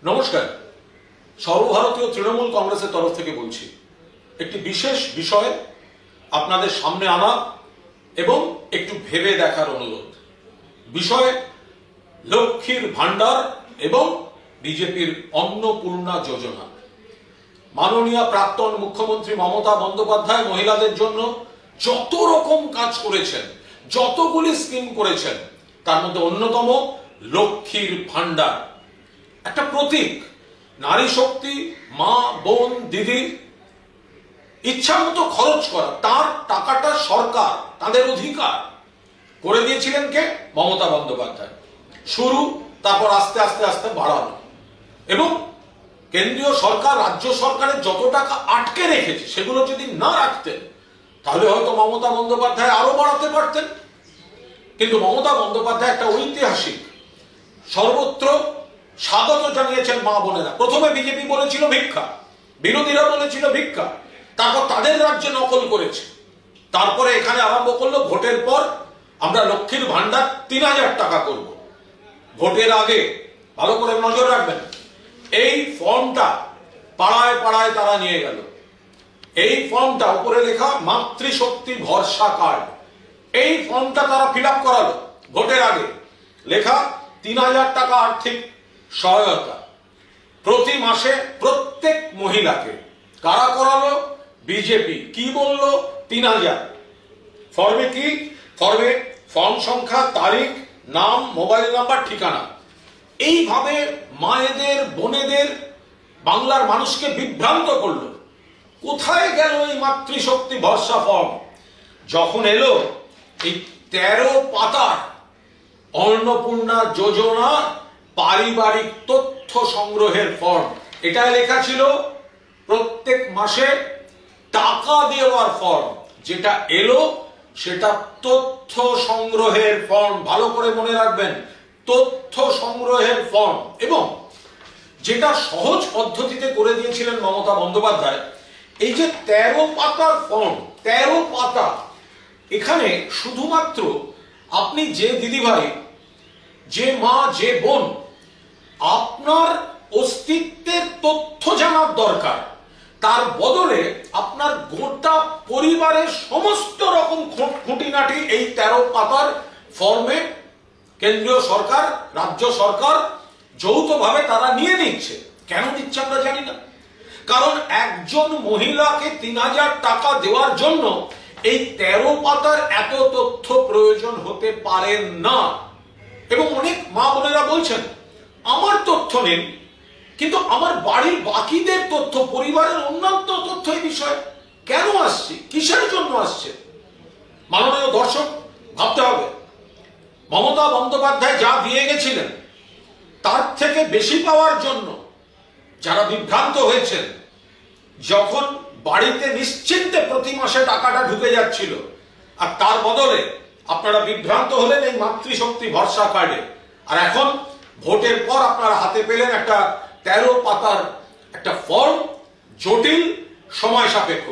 নমস্কার। সর্বভারতীয় তৃণমূল কংগ্রেসের তরফ থেকে বলছি, একটি বিশেষ বিষয় আপনাদের সামনে আনা এবং একটু ভেবে দেখার অনুরোধ। বিষয় লক্ষ্মীর ভান্ডার এবং বিজেপির অন্নপূর্ণা যোজনা। মাননীয় প্রাক্তন মুখ্যমন্ত্রী মমতা বন্দ্যোপাধ্যায় মহিলাদের জন্য যত রকম কাজ করেছেন, যতগুলি স্কিম করেছেন, তার মধ্যে অন্যতম লক্ষ্মীর ভান্ডার। একটা প্রতীক, নারী শক্তি, মা, বোন, দিদি ইচ্ছা মতো খরচ করা, তার টাকাটা সরকার, তাদের অধিকার করে দিয়েছিলেন কে? মমতা বন্দ্যোপাধ্যায়। শুরু, তারপর আস্তে আস্তে আস্তে বাড়ানো, এবং কেন্দ্রীয় সরকার রাজ্য সরকারের যত টাকা আটকে রেখেছে সেগুলো যদি না রাখতেন তাহলে হয়তো মমতা বন্দ্যোপাধ্যায় আরো বাড়াতে পারতেন। কিন্তু মমতা বন্দ্যোপাধ্যায় একটা ঐতিহাসিক, সর্বত্র স্বাগত জানিয়েছেন মা বোনেরা। প্রথমে বিজেপি বলেছিল ভিক্ষা, বিরোধীরা বলেছিল ভিক্ষা, তারপর তাদের রাজ্যে নকল করেছে, তারপরে এখানে আরম্ভ করলো ভোটের পর আমরা লক্ষ্মীর ভান্ডার ৩,০০০ টাকা করব। ভোটের আগে ভালো করে নজর রাখবেন, এই ফর্মটা পাড়ায় পাড়ায় তারা নিয়ে গেল। এই ফর্মটা উপরে লেখা মাতৃশক্তি ভরসা কার্ড, এই ফর্মটা তারা ফিল আপ করালো ভোটের আগে। লেখা ৩,০০০ টাকা আর্থিক সহায়তা প্রতি মাসে প্রত্যেক মহিলাকে। কারা করালো? বিজেপি। কি বললো? ৩,০০০। ফর্মে কি? ফর্মে ফর্ম সংখ্যা, তারিখ, নাম, মোবাইল নাম্বার, ঠিকানা। এইভাবে মায়েদের, বোনেদের, বাংলার মানুষকে বিভ্রান্ত করলো। কোথায় গেল এই মাতৃশক্তি ভরসা ফর্ম? যখন এলো এই ১৩ পাতার অন্নপূর্ণা যোজনা পারিবারিক তথ্য সংগ্রহের ফর্ম, এটাই লেখা ছিল প্রত্যেক মাসে টাকা দেওয়ার ফর্ম। যেটা এলো সেটা তথ্য সংগ্রহের ফর্ম। ভালো করে মনে রাখবেন, তথ্য সংগ্রহের ফর্ম। এবং যেটা সহজ পদ্ধতিতে করে দিয়েছিলেন মমতা বন্দ্যোপাধ্যায়, এই যে ১৩ পাতার ফর্ম, ১৩ পাতা, এখানে শুধুমাত্র আপনি যে দিদিভাই, যে মা, যে বোন আপনার অস্তিত্বের তথ্য জানার দরকার, তার বদলে আপনার গোটা পরিবারের সমস্ত রকম খুঁটিনাটি এই ১৩ পাতার ফর্মে কেন্দ্রীয় সরকার, রাজ্য সরকার যৌথভাবে তারা নিয়ে নিচ্ছে। কেন নিচ্ছে আমরা জানি না, কারণ একজন মহিলাকে ৩,০০০ টাকা দেওয়ার জন্য এই ১৩ পাতার এত তথ্য প্রয়োজন হতে পারে না। এবং অনেক মা বোনেরা বলছেন, আমার তথ্য নেই, কিন্তু আমার বাড়ির বাকিদের তথ্য, পরিবারের অন্যান্য তথ্য এই বিষয়ে কেন আসছে, কিসের জন্য আসছে? মাননীয় দর্শক, ভাবতে হবে, মমতা বন্দ্যোপাধ্যায় যা দিয়ে গেছিলেন তার থেকে বেশি পাওয়ার জন্য যারা বিভ্রান্ত হয়েছেন, যখন বাড়িতে নিশ্চিন্তে প্রতি মাসে টাকাটা ঢুকে যাচ্ছিল, আর তার বদলে আপনারা বিভ্রান্ত হলেন এই মাতৃশক্তি ভরসা কার্ডে। আর এখন ভোটের পর আপনারা হাতে পেলেন একটা ১৩ পাতার একটা ফর্ম, জটিল, সময় সাপেক্ষ।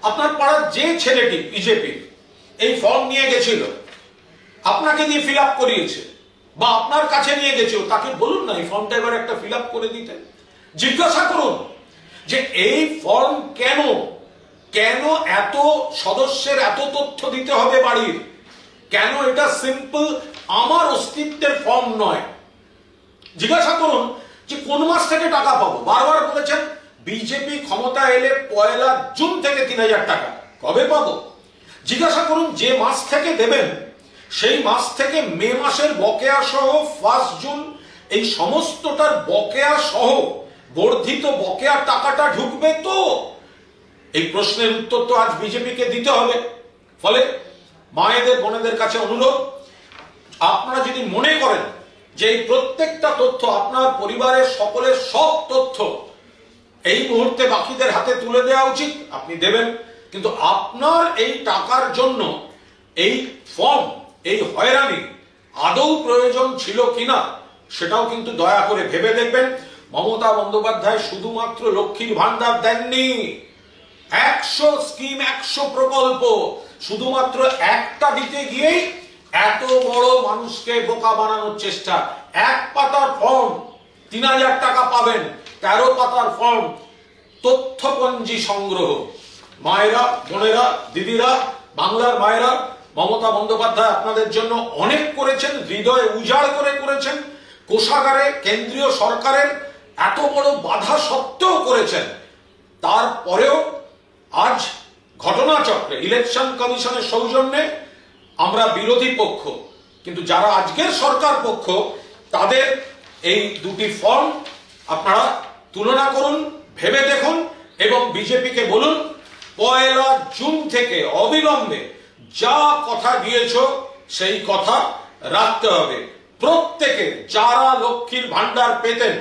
আপনার পাড়ার যে ছেলেটি বিজেপি এই ফর্ম নিয়ে গেছিল, আপনাকে দিয়ে ফিল আপ করিয়েছে, বা আপনার কাছে নিয়ে গেছিল, তাকে বলুন না এই ফর্মটা এবার একটা ফিল আপ করে দিতে। জিজ্ঞাসা করুন যে এই ফর্ম কেন, কেন এত সদস্যের এত তথ্য দিতে হবে বাড়ির? কেন এটা সিম্পল আমার অস্তিত্বের ফর্ম নয়? জিজ্ঞাসা করুন যে কোন মাস থেকে টাকা পাবো। বারবার বলেছেন বিজেপি ক্ষমতা এলে ১ জুন থেকে ৩,০০০ টাকা, কবে পাবো? জিজ্ঞাসা করুন যে মাস থেকে দেবেন সেই মাস থেকে মে মাসের বকেয়া সহ 1 জুন এই সমস্তটার বকেয়া সহ বর্ধিত বকেয়া টাকাটা ঢুকবে তো? এই প্রশ্নের উত্তর তো আজ বিজেপিকে দিতে হবে। ফলে মায়েদের, বোনেদের কাছে অনুরোধ, আপনারা যদি মনে করেন যে এই প্রত্যেকটা তথ্য আপনার পরিবারের সকলের সব তথ্য এই মুহূর্তে বাকিদের হাতে তুলে দেওয়া উচিত, আপনি দেবেন। কিন্তু আপনার এই টাকার জন্য এই ফর্ম, এই হয়রানি আদৌ প্রয়োজন ছিল কিনা সেটাও কিন্তু দয়া করে ভেবে দেখবেন। মমতা বন্দ্যোপাধ্যায় শুধুমাত্র লক্ষ্মীর ভান্ডার দেননি, ১০০ স্কিম, ১০০ প্রকল্প, শুধুমাত্র একটা দিতে গিয়েই এত বড় মানুষকে বোকা বানানোর চেষ্টা। এক পাতার ফর্ম 3000 টাকা পাবেন। 13 পাতার ফর্ম, তথ্যপঞ্জি সংগ্রহ। মায়েরা, বোনেরা, দিদিরা, বাংলার মায়েরা, মমতা বন্দ্যোপাধ্যায় আপনাদের জন্য অনেক করেছেন, হৃদয়ে উজাড় করে করেছেন। কোষাগারে কেন্দ্রীয় সরকারের এত বড় বাধা সত্ত্বেও করেছেন। তারপরেও আজ ঘটনাচক্রে ইলেকশন কমিশনের সৌজন্যে আমরা বিরোধী পক্ষ, কিন্তু যারা আজকের সরকার পক্ষ, তাদের এই দুটি ফর্ম আপনারা তুলনা করুন, ভেবে দেখুন এবং বিজেপিকে বলুন 1 জুন থেকে অবিলম্বে যা কথা দিয়েছ সেই কথা রাখতে হবে। প্রত্যেকে যারা লক্ষ্মীর ভান্ডার পেতেন,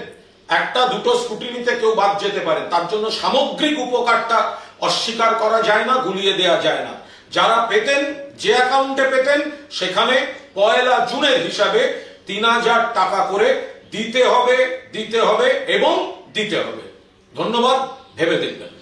একটা দুটো স্কুটিনিতে কেউ বাদ যেতে পারে, তার জন্য সামগ্রিক উপকারটা অস্বীকার করা যায় না, গুলিয়ে দেওয়া যায় না। যারা পেতেন, যে অ্যাকাউন্টে পেতেন, সেখানে 1 জুনের হিসাবে 3000 টাকা করে দিতে হবে এবং দিতে হবে। ধন্যবাদ, ভেবে দেখবেন।